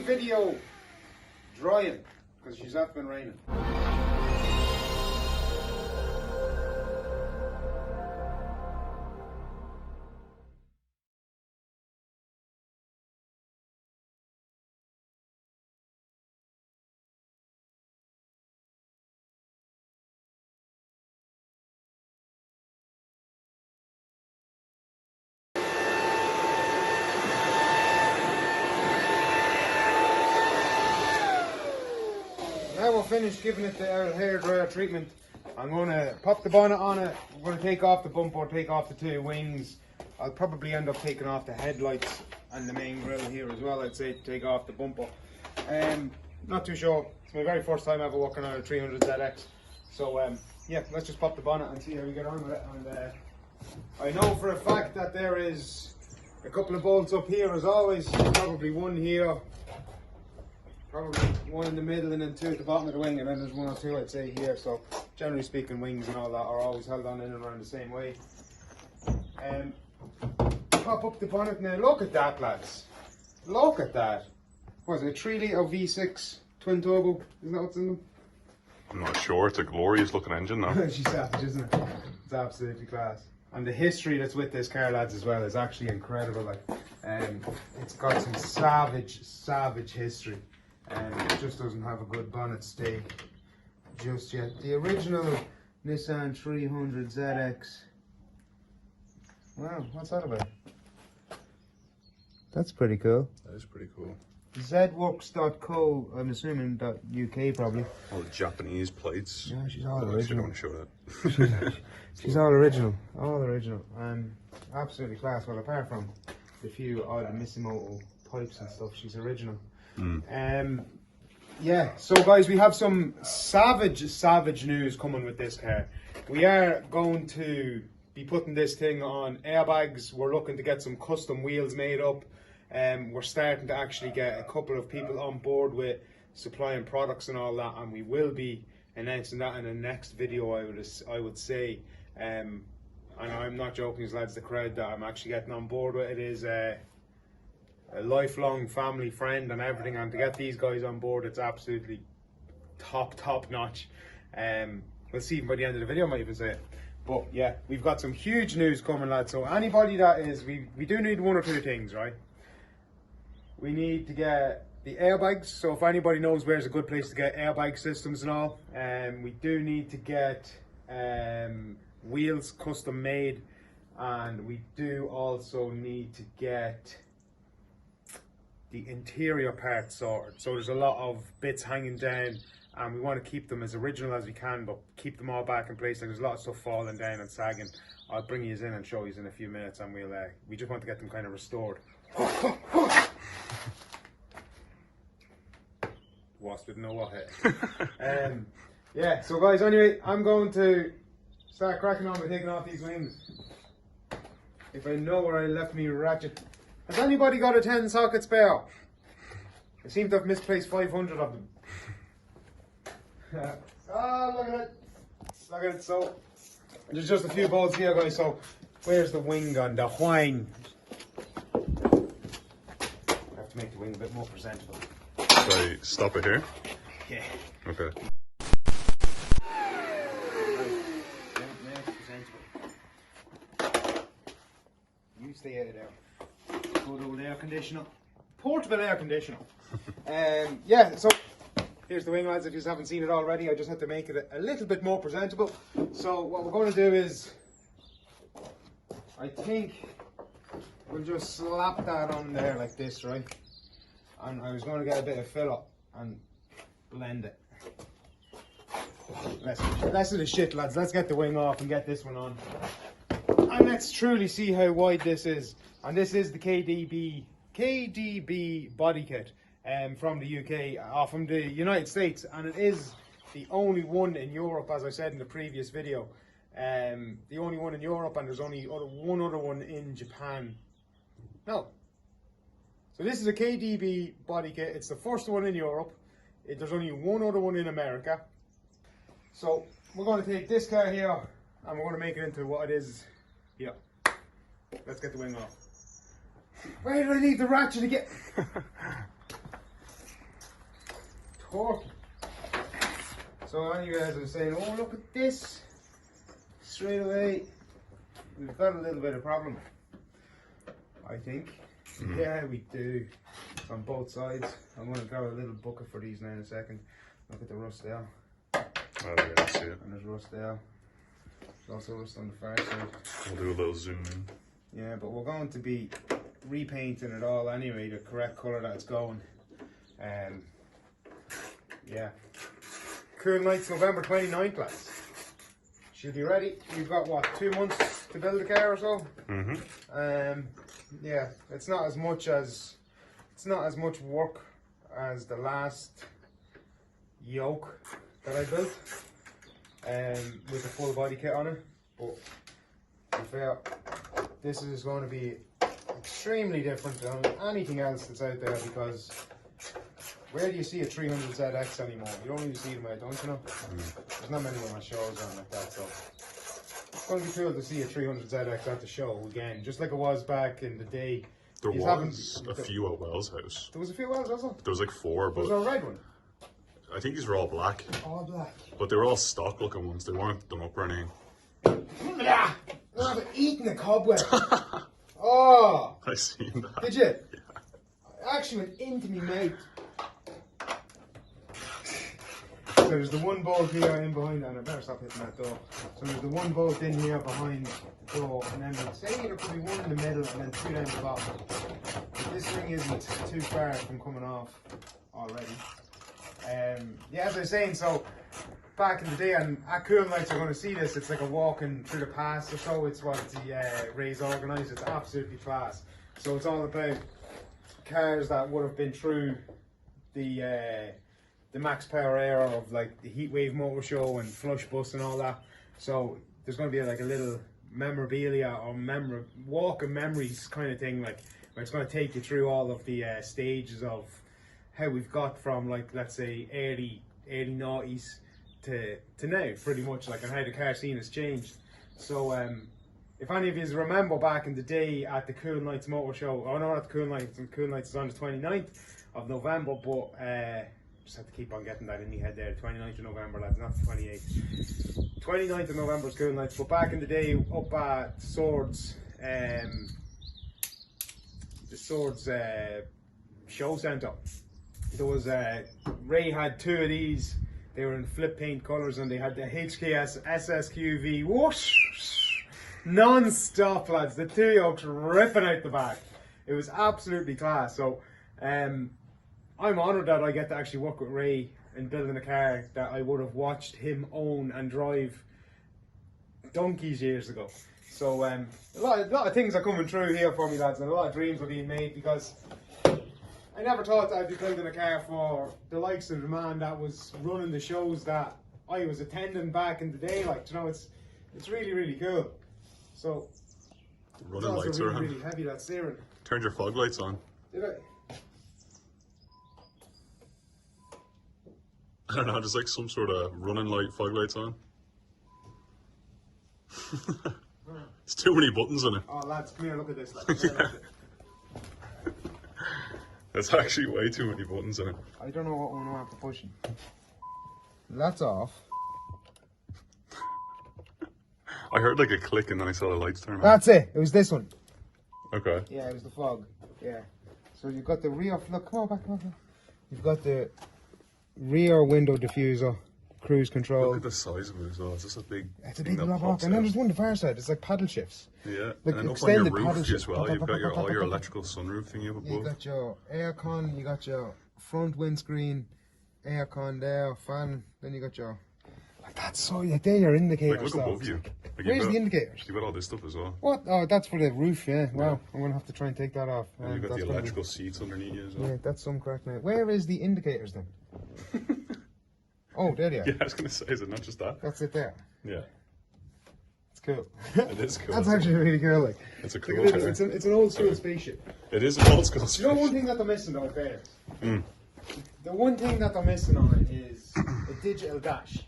video drying because she's not been raining. Now we're finished giving it the hair dryer treatment. I'm going to pop the bonnet on it. We're going to take off the bumper, take off the two wings. I'll probably end up taking off the headlights and the main grille here as well. I'd say to take off the bumper. Not too sure. It's my very first time ever working on a 300ZX. So yeah, let's just pop the bonnet and see how we get on with it. And I know for a fact that there is a couple of bolts up here as always. Probably one here. Probably one in the middle and then two at the bottom of the wing, and then there's one or two I'd say here. So generally speaking, wings and all that are always held on in and around the same way. Pop up the bonnet now. Look at that, lads. Look at that. What is it, a 3 litre V6 twin turbo? Isn't that what's in them? I'm not sure. It's a glorious looking engine now. She's savage, isn't it? It's absolutely class. And the history that's with this car, lads, as well is actually incredible. Like, it's got some savage history. It just doesn't have a good bonnet stay just yet. The original Nissan 300ZX. Wow, what's that about? That's pretty cool. That is pretty cool. Zworks.co, I'm assuming .uk probably. All Japanese plates. Yeah, she's all I original. don't want to show that. She's all original. All original. Absolutely class. Well, apart from the few odd Missimoto pipes and stuff, she's original. Yeah, so guys, we have some savage news coming with this car. We are going to be putting this thing on airbags. We're looking to get some custom wheels made up. We're starting to actually get a couple of people on board with supplying products and all that, and we will be announcing that in the next video, I would say. And I'm not joking, lads, the crowd that I'm actually getting on board with it is a lifelong family friend and everything, and to get these guys on board, it's absolutely top notch. We'll see even by the end of the video, I might even say it. But yeah, we've got some huge news coming, lads. So anybody that is, we do need one or two things, right? We need to get the airbags. So if anybody knows where's a good place to get airbag systems and all, we do need to get wheels custom made, and we do also need to get the interior parts sorted. So there's a lot of bits hanging down, and we want to keep them as original as we can, but keep them all back in place. Like, there's a lot of stuff falling down and sagging. I'll bring you in and show you in a few minutes, and we just want to get them kind of restored. Wasp didn't know what hit. Yeah, so guys, anyway, I'm going to start cracking on with taking off these wings. If I know where I left me ratchet. Has anybody got a 10 socket spare? I seem to have misplaced 500 of them. Oh, look at it. Look at it. So, there's just a few bolts here, guys. So, where's the wing on the wing? I have to make the wing a bit more presentable. Should I stop it here? Yeah. Okay. You stay out of there. Good old air conditioner. Portable air conditioner. Yeah, so here's the wing, lads. If you haven't seen it already, I just had to make it a little bit more presentable. So what we're going to do is, I think we'll just slap that on there like this, right? And I was going to get a bit of fill up and blend it. Less of the shit, lads. Let's get the wing off and get this one on. And let's truly see how wide this is. And this is the KDB Bodykit from the UK, from the United States, and it is the only one in Europe, as I said in the previous video. The only one in Europe, and there's only one other one in Japan. No. So this is a KDB Bodykit. It's the first one in Europe. There's only one other one in America. So we're going to take this car here and we're going to make it into what it is here. Let's get the wing off. Where did I leave the ratchet again? corky. So anyway, as I was saying, oh look at this. Straight away, we've got a little bit of problem, I think. Yeah, we do. It's on both sides. I'm going to grab a little bucket for these now in a second. Look at the rust there. Oh yeah, I see it. And there's rust there. There's also rust on the far side. We'll do a little zoom in. Yeah, but we're going to be repainting it all anyway, the correct colour that it's going. Yeah. CoolNights November 29th, lads. Should be ready. We've got what, 2 months to build the car or so? Yeah, it's not as much work as the last yoke that I built, with the full body kit on it. But to be fair, this is going to be extremely different than anything else that's out there, because where do you see a 300ZX anymore? You don't really see them out, don't you know? There's not many of my shows on like that, so it's going to be cool to see a 300ZX at the show again, just like it was back in the day. There was a few at Wells' house. There was a few Wells, was there? There was like 4, but Was there a red one? I think these were all black. All black. But they were all stock looking ones. They weren't done up or anything. I've eaten a cobweb. Oh! I seen that. Did you? Yeah. It actually went into my mouth. So there's the one bolt here in behind, and I better stop hitting that door. So there's the one bolt in here behind the door, and then I'd say there could be one in the middle and then 2 down the bottom. But this thing isn't too far from coming off already. Yeah, as I was saying, so back in the day, and at CoolNights are going to see this, it's like a walking through the past or so. It's what the Ray's organised. It's absolutely class. So it's all about cars that would have been through the max power era of like the Heatwave Motorshow and Flush Bus and all that. So there's going to be like a little memorabilia or walk of memories kind of thing, like where it's going to take you through all of the stages of how we've got from, like, let's say early noughties to now, pretty much, like, and how the car scene has changed. So if any of you remember back in the day at the CoolNights Motorshow, oh no, not the CoolNights is on the 29th of November, but just have to keep on getting that in my head there. 29th of November, lads, not the 28th. 29th of November is CoolNights, but back in the day up at Swords, the Swords show centre, there was Ray had 2 of these. They were in flip paint colours, and they had the HKS SSQV whoosh non-stop, lads. The 2 yokes ripping out the back. It was absolutely class. So I'm honoured that I get to actually work with Ray in building a car that I would have watched him own and drive donkeys years ago. So a lot of things are coming true here for me, lads, and a lot of dreams are being made, because I never thought that I'd be building a car for the likes of the man that was running the shows that I was attending back in the day. Like, you know, it's really, really cool. So Running lights really, are on. really heavy, that steering. Turned your fog lights on. Did I? I don't know, just like some sort of running light fog lights on. There's too many buttons in it. Oh, lads, come here, look at this. Lads. Yeah. There's actually way too many buttons in it. I don't know what one I have to push. That's off. I heard like a click and then I saw the lights turn on. That's it. It was this one. Okay. Yeah, it was the fog. Yeah. So you've got the rear. Look, come on back. Come on. You've got the rear window diffuser, cruise control. Look at the size of it as well. It's just a big. It's a big block. And then there's one on the far side. It's like paddle shifts. Yeah. Like and then up on your extended roof paddle as shift. well. You've got all your electrical sunroof thingy up You above. got your aircon. You got your front windscreen, aircon there, fan. Then you got your. Like that's so. Yeah, they're your indicators. Like look above you. Like, Where's the indicators? You've got all this stuff as well. What? Oh, that's for the roof, yeah. Wow, I'm going to have to try and take that off. And you've got that's the gonna electrical seats underneath you as well. Yeah, that's some crack now. Where is the indicators then? Oh, there they are. Yeah, I was going to say, is it not just that? That's it there. Yeah. It's cool. It is cool. That's actually really cool. Like, It's a cool look at car. it. It's an old school spaceship. It is an old school You know one spaceship. thing that they're missing though, bears? The one thing that they're missing on it is a digital dash.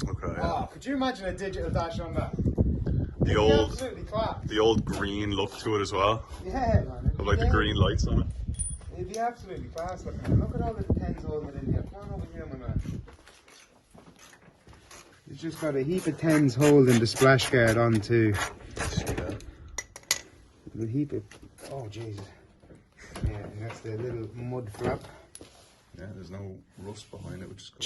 Okay. Oh, could you imagine a digital dash on that? The It'd be old, absolutely class. the old green look to it as well. Yeah, man. Of like the green lights on it. It'd be absolutely class looking at it. Look at all the tens holding it in here. Come on over here, my man. You've just got a heap of tens holding the splash guard onto the heap of, oh Jesus. Yeah, and that's the little mud flap. Yeah, there's no rust behind it, which is cool.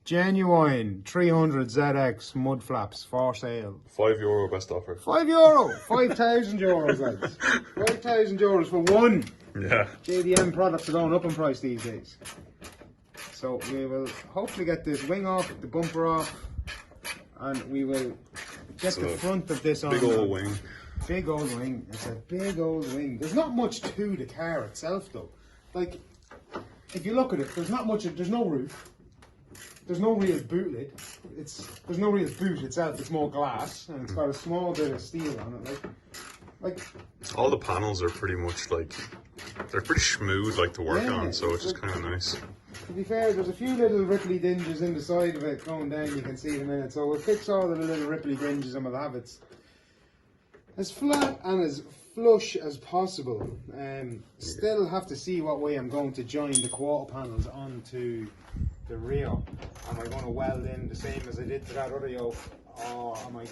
Genuine 300 ZX mud flaps for sale. €5 best offer. €5, 5,000 euros, lads. 5,000 euros for one. Yeah. JDM products are going up in price these days. So we will hopefully get this wing off, the bumper off, and we will get the front of this on. Big old wing. Big old wing. It's a big old wing. There's not much to the car itself though. Like, if you look at it, there's not much, there's no roof. There's no real boot lid. There's no real boot itself. It's more glass, and it's got a small bit of steel on it. Like all the panels are pretty much like, they're pretty smooth like to work on, so it's just kind of nice. To be fair, there's a few little ripply dinges in the side of it going down. You can see in a minute. So we'll fix all of the little ripply dinges, and we'll have it as flat and as flush as possible. Still have to see what way I'm going to join the quarter panels onto the rear. Am I going to weld in the same as I did to that other yoke, or am I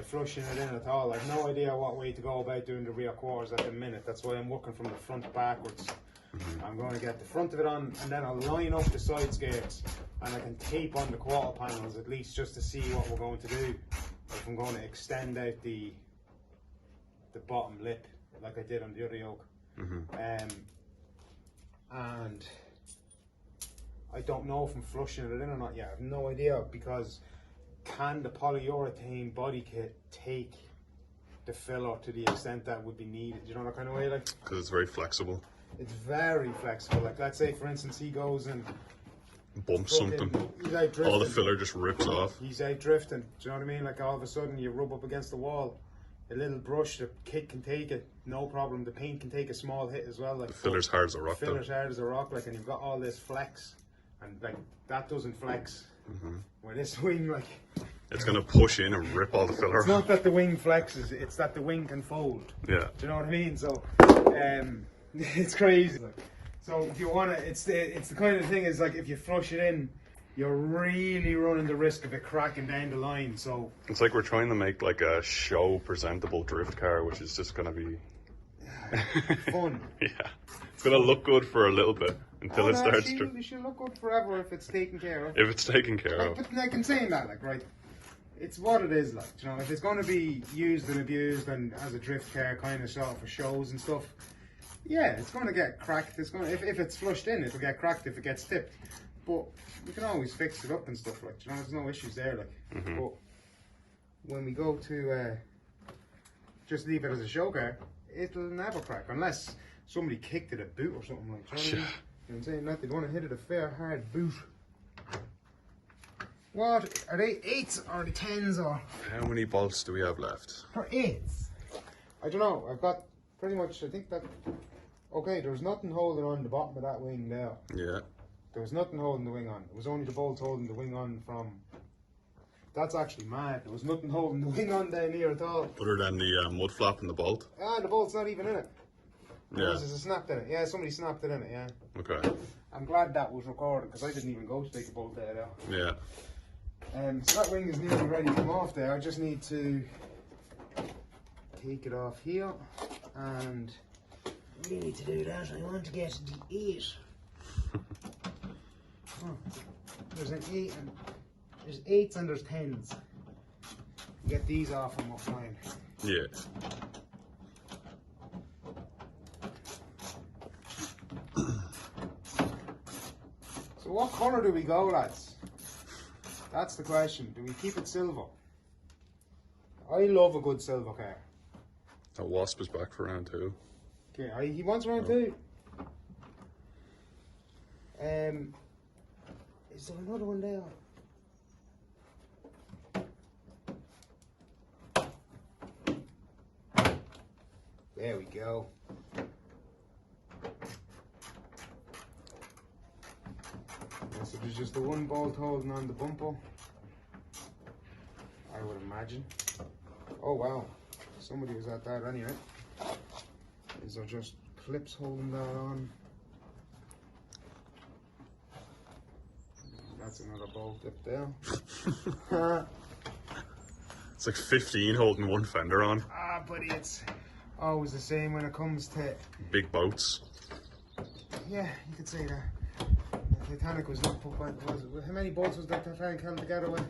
flushing it in at all? I've no idea what way to go about doing the rear quarters at the minute. That's why I'm working from the front backwards. I'm going to get the front of it on, and then I'll line up the side skirts, and I can tape on the quarter panels at least just to see what we're going to do. If I'm going to extend out the bottom lip like I did on the other yoke. And I don't know if I'm flushing it in or not yet. I have no idea, because can the polyurethane body kit take the filler to the extent that would be needed? You know, that kind of way, like. Because it's very flexible. It's very flexible. Like, let's say for instance he goes and bumps something, all the filler just rips off. He's out drifting. Do you know what I mean? Like, all of a sudden you rub up against the wall. A little brush, the kit can take it, no problem. The paint can take a small hit as well. Like, the filler's hard as a rock. Filler's hard as a rock, like, and you've got all this flex, and like that doesn't flex. Where this wing, like, it's gonna push in and rip all the filler off. It's not that the wing flexes; it's that the wing can fold. Yeah. Do you know what I mean? So, it's crazy. Like, so if you wanna, it's the kind of thing is like if you flush it in, you're really running the risk of it cracking down the line. So it's like we're trying to make like a show presentable drift car, which is just gonna be fun. Yeah, it's gonna look good for a little bit until it starts. It should look good forever if it's taken care of. If it's taken care of. But like I'm saying that, like, right, it's what it is, like, you know, if it's going to be used and abused and as a drift car kind of sort of for shows and stuff, yeah, it's going to get cracked. It's going to, if it's flushed in, it'll get cracked if it gets tipped. But you can always fix it up and stuff, like, you know, there's no issues there, like. But when we go to just leave it as a show car, it'll never crack unless somebody kicked it a boot or something, like. You know what I mean? I'm saying that they'd want to hit it a fair hard boot. What are they, 8s or the 10s or? How many bolts do we have left? For 8s? I don't know. I've got pretty much. I think that. Okay, there was nothing holding on the bottom of that wing there. Yeah. There was nothing holding the wing on. It was only the bolts holding the wing on from. That's actually mad. There was nothing holding the wing on down here at all. Other than the mud flap and the bolt? Ah, the bolt's not even in it. Yeah. There's a snap in it. Yeah, somebody snapped it in it, yeah. Okay. I'm glad that was recorded because I didn't even go to take a bolt out there. Yeah. So that wing is nearly ready to come off there. I just need to take it off here, and we need to do that. I want to get the 8. There's an 8 and there's 8s and there's 10s. Get these off and we're fine. Yeah. So what colour do we go, lads? That's the question. Do we keep it silver? I love a good silver car. That Wasp is back for round 2. Okay, he wants round 2. Is there another one there? There we go. So there's just the one bolt holding on the bumper, I would imagine. Oh wow, somebody was at that anyway. These are just clips holding that on. That's another bolt up there. It's like 15 holding one fender on. Ah, buddy, it's always the same when it comes to Big boats. yeah, you could say that. The Titanic was not put by how many boats was that Titanic held together with?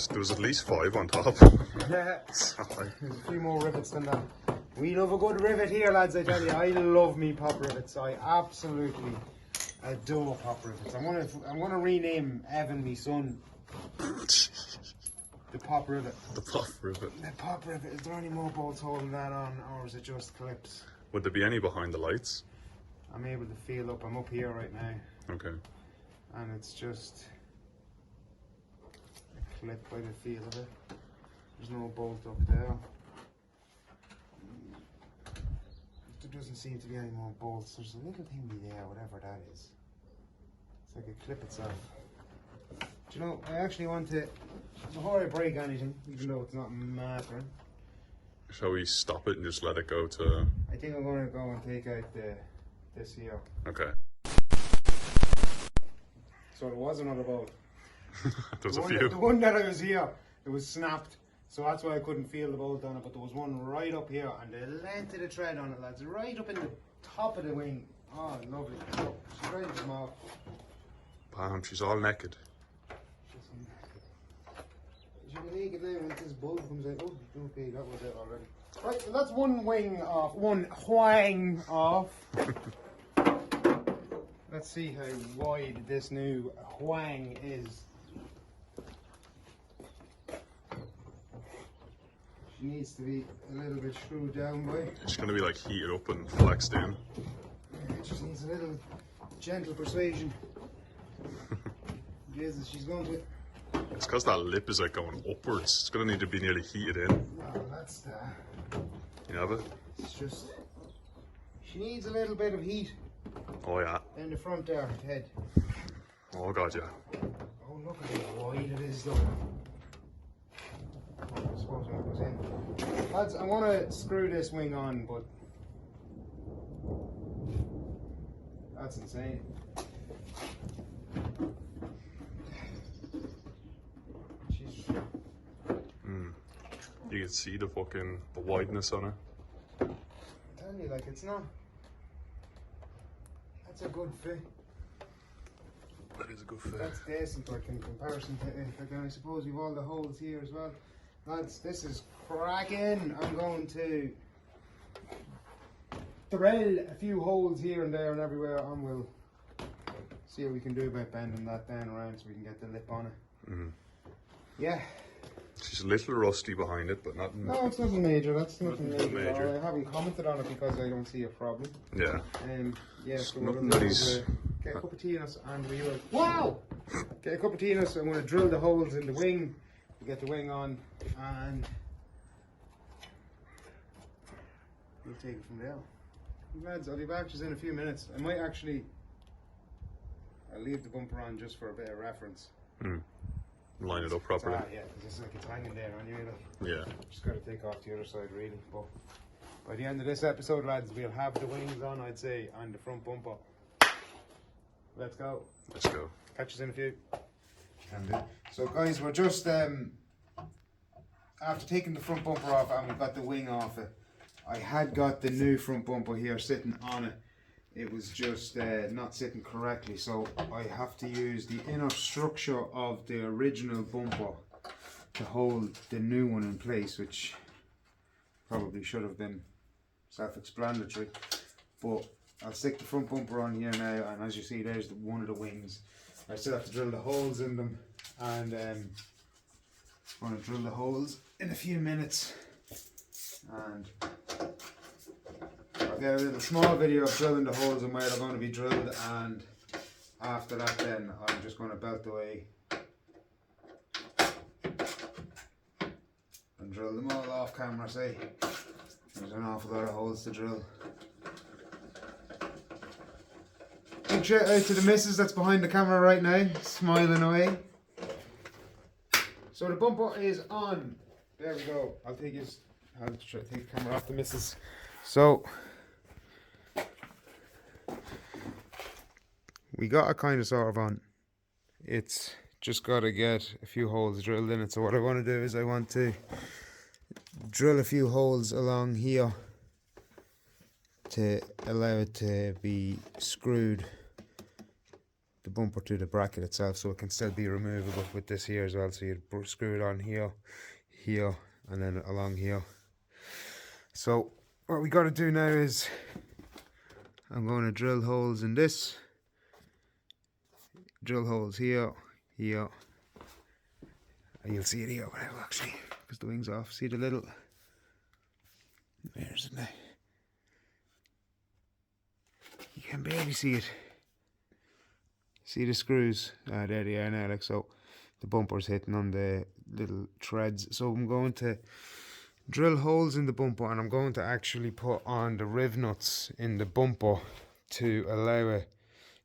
There was at least 5 on top. There's a few more rivets than that. We love a good rivet here, lads, I tell you. I love me pop rivets. I absolutely adore pop rivets. I'm gonna rename Evan, my son, the pop rivet. The pop rivet. The pop rivet. Is there any more bolts holding that on, or is it just clips? Would there be any behind the lights? I'm able to feel up. I'm up here right now. Okay. And it's just a clip by the feel of it. There's no bolt up there. There doesn't seem to be any more bolts. There's a little thingy there, whatever that is. It's like a clip itself. Do you know, I actually want to, before I break anything, even though it's not mattering, Shall we stop it and just let it go to... I think I'm going to go and take out this here. Okay. So there was another bolt. There's a The few. one that I was here, it was snapped. So that's why I couldn't feel the bolt on it, but there was one right up here, and the length of the thread on it, lads, right up in the top of the wing. Oh, lovely. She's very small. Bam, she's all naked. She can make it now once this bulb comes out. Oh, okay, that was it already. Right, so that's one wing off, one whang off. Let's see how wide this new whang is. She needs to be a little bit screwed down by. It's going to be like heated up and flexed in. It just needs a little gentle persuasion. Jesus, she's going to. It's because that lip is like going upwards. It's going to need to be nearly heated in. Oh, that's the. You have it? It's just. She needs a little bit of heat Oh yeah. in the front there, head. Oh god, yeah. Oh, look at how wide it is, though. I suppose when it goes in. Lads, I want to screw this wing on, but that's insane. She's... You can see the fucking the wideness on her. I'm telling you, like, it's not. That's a good fit. That is a good fit. That's decent, like, in comparison to it. Like, and I suppose we've all the holes here as well. Lads, this is cracking. I'm going to drill a few holes here and there and everywhere, and we'll see what we can do about bending that down around so we can get the lip on it. Yeah. She's a little rusty behind it, but not. No, it's nothing major. That's nothing Nothing major. major. I haven't commented on it because I don't see a problem. Yeah. Yeah, so what Nothing we'll that do he's. is, get a cup of tea in us and we will. Wow! Get a cup of tea in us. I'm going to drill the holes in the wing to get the wing on, and we'll take it from there. Lads, I'll be back just in a few minutes. I might actually. I'll leave the bumper on just for a bit of reference. Line it up properly. Yeah, because it's like it's hanging there anyway. Like. Yeah. Just got to take off the other side, really. But by the end of this episode, lads, we'll have the wings on, I'd say, and the front bumper. Let's go. Let's go. Catch us in a few. So, guys, we're just after taking the front bumper off, and we've got the wing off it. I had got the new front bumper here sitting on it. It was just not sitting correctly, so I have to use the inner structure of the original bumper to hold the new one in place, which probably should have been self-explanatory. But I'll stick the front bumper on here now, and as you see, there's one of the wings. I still have to drill the holes in them, and I'm going to drill the holes in a few minutes, and I'll get a little small video of drilling the holes and where they're going to be drilled, and after that then I'm just going to belt away and drill them all off camera, say. There's an awful lot of holes to drill. Big shout out to the missus that's behind the camera right now, smiling away. So the bumper is on. There we go. I'll try to take the camera off the missus. So we got a kind of sort of on. It's just got to get a few holes drilled in it. So what I want to do is I want to drill a few holes along here to allow it to be screwed, the bumper, to the bracket itself, so it can still be removable with this here as well. So you'd screw it on here, here, and then along here. So what we got to do now is I'm going to drill holes in this, drill holes here, here, and you'll see it here now actually, because the wing's off. See the little, where's it now? You can barely see it. See the screws? There they are now, like so. The bumper's hitting on the little threads. So I'm going to drill holes in the bumper, and I'm going to actually put on the riv nuts in the bumper to allow it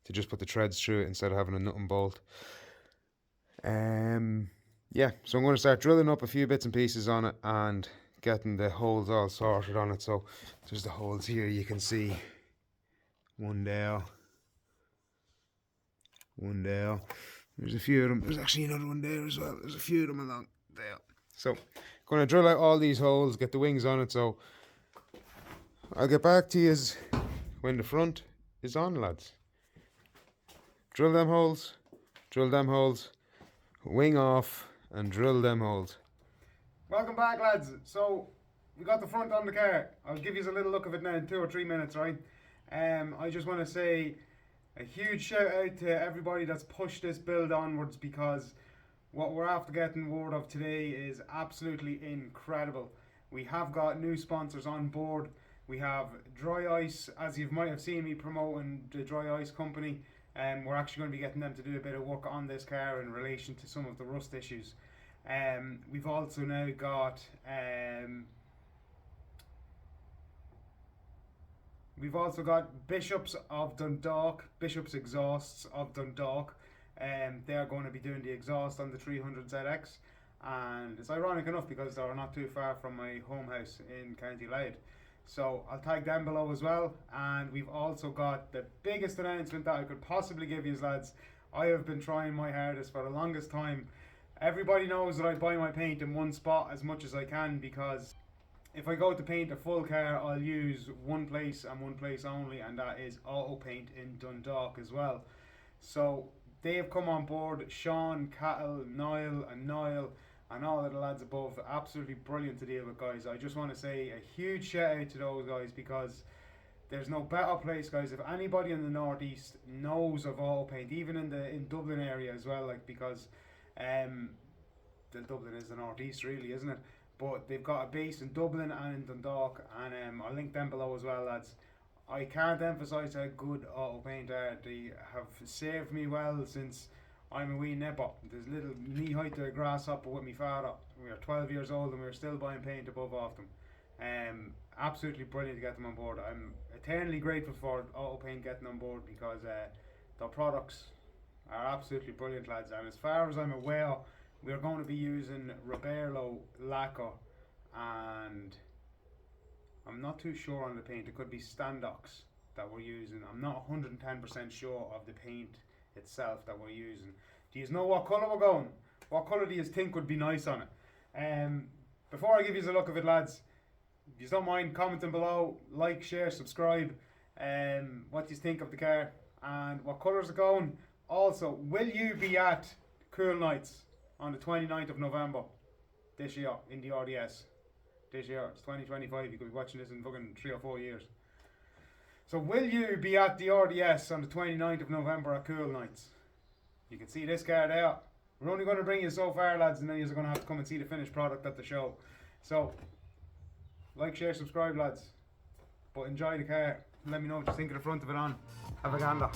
to just put the threads through it instead of having a nut and bolt. Yeah, so I'm going to start drilling up a few bits and pieces on it and getting the holes all sorted on it. So there's the holes here, you can see. One there. One there. There's a few of them. There's actually another one there as well. There's a few of them along there. So, going to drill out all these holes, get the wings on it. So, I'll get back to you when the front is on, lads. Drill them holes. Drill them holes. Wing off and drill them holes. Welcome back, lads. So, we got the front on the car. I'll give you a little look of it now in 2 or 3 minutes, right? I just want to say a huge shout out to everybody that's pushed this build onwards, because what we're after getting word of today is absolutely incredible. We have got new sponsors on board. We have Dry Ice, as you might have seen me promoting the Dry Ice company, and we're actually going to be getting them to do a bit of work on this car in relation to some of the rust issues. We've also now got Bishops of Dundalk, Bishops Exhausts of Dundalk. They're going to be doing the exhaust on the 300ZX, and it's ironic enough because they're not too far from my home house in County Louth. So I'll tag them below as well. And we've also got the biggest announcement that I could possibly give you, lads. I have been trying my hardest for the longest time. Everybody knows that I buy my paint in one spot as much as I can, because if I go to paint a full car, I'll use one place and one place only, and that is Auto Paint in Dundalk as well. So they have come on board. Sean, Cattle, Niall and all of the lads above, absolutely brilliant to deal with, guys. I just want to say a huge shout out to those guys, because there's no better place, guys. If anybody in the northeast knows of Auto Paint, even in Dublin area as well, like, because Dublin is the northeast really, isn't it? But they've got a base in Dublin and in Dundalk, and I'll link them below as well, lads. I can't emphasise how good Auto Paint are. They have saved me well since I'm a wee nipper. There's little knee height to a grasshopper with me father. We were 12 years old and we were still buying paint above off them. Absolutely brilliant to get them on board. I'm eternally grateful for Auto Paint getting on board, because their products are absolutely brilliant, lads. And as far as I'm aware, we're going to be using Roberlo lacquer, and I'm not too sure on the paint. It could be Standox that we're using. I'm not 110% sure of the paint itself that we're using. Do you know what colour we're going? What colour do you think would be nice on it? Before I give you a look of it, lads, if you don't mind commenting below, like, share, subscribe, what do you think of the car and what colours are going. Also, will you be at CoolNights on the 29th of November this year in the RDS? This year, it's 2025, you could be watching this in fucking 3 or 4 years. So will you be at the RDS on the 29th of November at CoolNights? You can see this car there. We're only going to bring you so far, lads, and then you're going to have to come and see the finished product at the show. So, like, share, subscribe, lads. But enjoy the car. Let me know what you think of the front of it on. Have a gander.